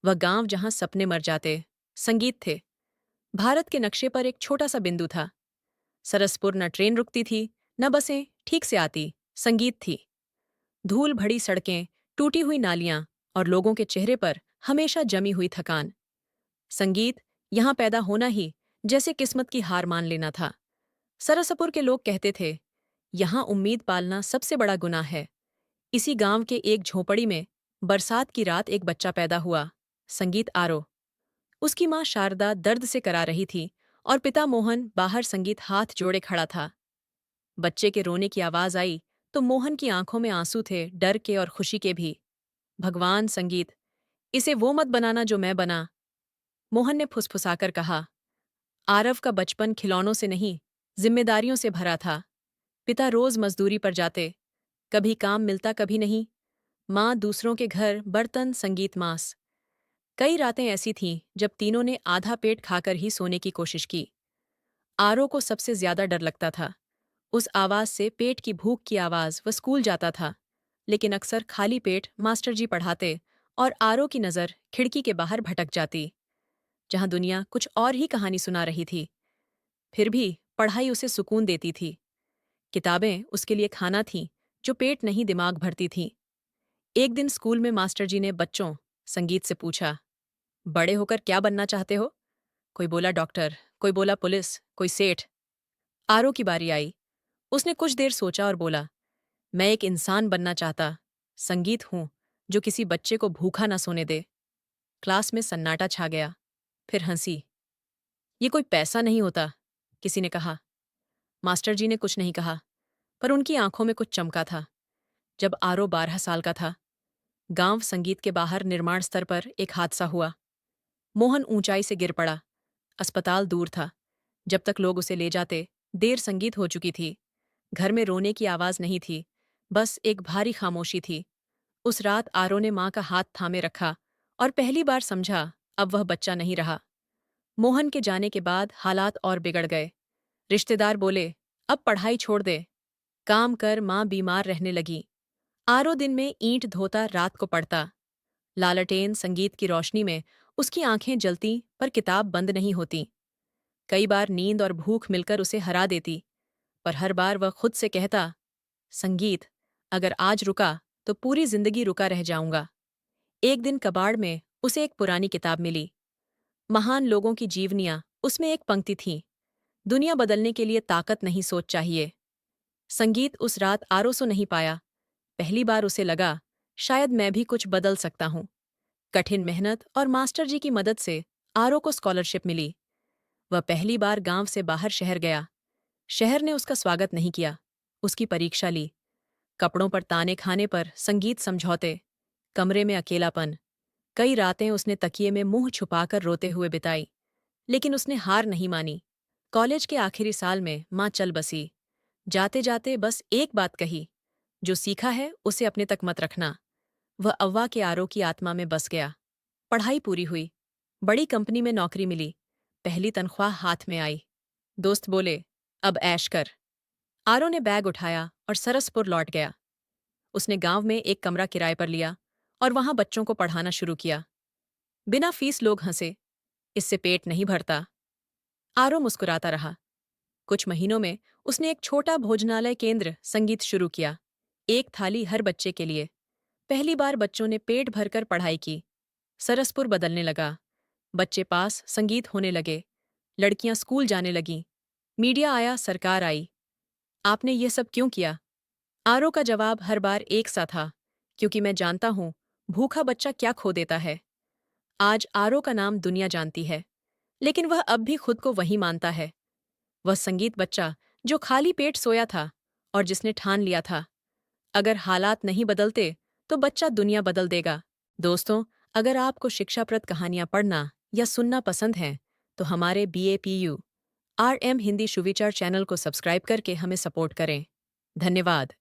वह गांव जहां सपने मर जाते, संगीत थे। भारत के नक्शे पर एक छोटा सा बिंदु था। सरसपुर न ट्रेन रुकती थी, न बसें ठीक से आती, संगीत थी। धूल भरी सड़कें, टूटी हुई नालियां और लोगों के चेहरे पर हमेशा जमी हुई थकान। संगीत यहां पैदा होना ही जैसे किस्मत की हार मान लेना था। सरसपुर के लोग कहते थे, यहां उम्मीद पालना सबसे बड़ा गुनाह है। इसी गांव के एक झोपड़ी में बरसात की रात एक बच्चा पैदा हुआ, संगीत आरो। उसकी मां शारदा दर्द से करा रही थी और पिता मोहन बाहर संगीत हाथ जोड़े खड़ा था। बच्चे के रोने की आवाज आई तो मोहन की आंखों में आंसू थे, डर के और खुशी के भी। भगवान, संगीत, इसे वो मत बनाना जो मैं बना, मोहन ने फुसफुसाकर कहा। आरव का बचपन खिलौनों से नहीं, जिम्मेदारियों से भरा था। पिता रोज मजदूरी पर जाते, कभी काम मिलता कभी नहीं। माँ दूसरों के घर बर्तन, संगीत मांस। कई रातें ऐसी थीं जब तीनों ने आधा पेट खाकर ही सोने की कोशिश की। आरो को सबसे ज्यादा डर लगता था। उस आवाज से, पेट की भूख की आवाज। वह स्कूल जाता था, लेकिन अक्सर खाली पेट मास्टर जी पढ़ाते और आरो की नजर खिड़की के बाहर भटक जाती, जहां दुनिया कुछ और ही कहानी सुना रही थी। फिर भी पढ़ाई उसे सुकून देती थी। किताबें उसके लिए खाना थीं, जो पेट नहीं दिमाग भरती थीं। एक दिन स्कूल में मास्टर जी ने बच्चों, संगीत से पूछा, बड़े होकर क्या बनना चाहते हो? कोई बोला डॉक्टर, कोई बोला पुलिस, कोई सेठ। आरो की बारी आई। उसने कुछ देर सोचा और बोला, मैं एक इंसान बनना चाहता। संगीत हूं जो किसी बच्चे को भूखा ना सोने दे। क्लास में सन्नाटा छा गया। फिर हंसी। ये कोई पैसा नहीं होता, किसी ने कहा। मास्टर जी ने कुछ नहीं कहा, पर उनकी आंखों में कुछ चमका था। जब आरो 12 साल का था, गांव संगीत के बाहर निर्माण स्तर पर एक हादसा हुआ। मोहन ऊंचाई से गिर पड़ा। अस्पताल दूर था। जब तक लोग उसे ले जाते, देर संगीत हो चुकी थी। घर में रोने की आवाज नहीं थी, बस एक भारी खामोशी थी। उस रात आरो ने मां का हाथ थामे रखा और पहली बार समझा, अब वह बच्चा नहीं रहा। मोहन के जाने के बाद हालात और बिगड़ गए। रिश्तेदार बोले, अब पढ़ाई छोड़ दे, काम कर। मां बीमार रहने लगी। आरो दिन में ईंट धोता, रात को पढ़ता। लालटेन संगीत की रोशनी में उसकी आंखें जलती, पर किताब बंद नहीं होती। कई बार नींद और भूख मिलकर उसे हरा देती, पर हर बार वह खुद से कहता, संगीत, अगर आज रुका तो पूरी जिंदगी रुका रह जाऊंगा। एक दिन कबाड़ में उसे एक पुरानी किताब मिली। महान लोगों की जीवनियां। उसमें एक पंक्ति थी, दुनिया बदलने के लिए ताकत नहीं, सोच चाहिए। संगीत उस रात आरो सो नहीं पाया। पहली बार उसे लगा, शायद मैं भी कुछ बदल सकता हूं। कठिन मेहनत और मास्टर जी की मदद से आरो को स्कॉलरशिप मिली। वह पहली बार गांव से बाहर शहर गया। शहर ने उसका स्वागत नहीं किया, उसकी परीक्षा ली। कपड़ों पर ताने खाने पर संगीत समझौते, कमरे में अकेलापन। कई रातें उसने तकिए में मुंह छुपाकर रोते हुए बिताई, लेकिन उसने हार नहीं मानी। कॉलेज के आखिरी साल में मां चल बसी। जाते जाते बस एक बात कही, जो सीखा है उसे अपने तक मत रखना। वह अव्वा के आरो की आत्मा में बस गया। पढ़ाई पूरी हुई, बड़ी कंपनी में नौकरी मिली, पहली तनख्वाह हाथ में आई। दोस्त बोले, अब ऐश कर। आरो ने बैग उठाया और सरसपुर लौट गया। उसने गांव में एक कमरा किराए पर लिया और वहां बच्चों को पढ़ाना शुरू किया। बिना फीस लोग हंसे, इससे पेट नहीं भरता। आरो मुस्कुराता रहा। कुछ महीनों में उसने एक छोटा भोजनालय केंद्र, संगीत शुरू किया। एक थाली हर बच्चे के लिए। पहली बार बच्चों ने पेट भरकर पढ़ाई की। सरसपुर बदलने लगा। बच्चे पास, संगीत होने लगे। लड़कियां स्कूल जाने लगीं। मीडिया आया, सरकार आई। आपने ये सब क्यों किया? आरो का जवाब हर बार एक सा था, क्योंकि मैं जानता हूं भूखा बच्चा क्या खो देता है। आज आरो का नाम दुनिया जानती है, लेकिन वह अब भी खुद को वही मानता है। वह संगीत बच्चा जो खाली पेट सोया था और जिसने ठान लिया था, अगर हालात नहीं बदलते तो बच्चा दुनिया बदल देगा। दोस्तों, अगर आपको शिक्षाप्रद कहानियां पढ़ना या सुनना पसंद हैं, तो हमारे BAPU RM हिंदी सुविचार चैनल को सब्सक्राइब करके हमें सपोर्ट करें। धन्यवाद।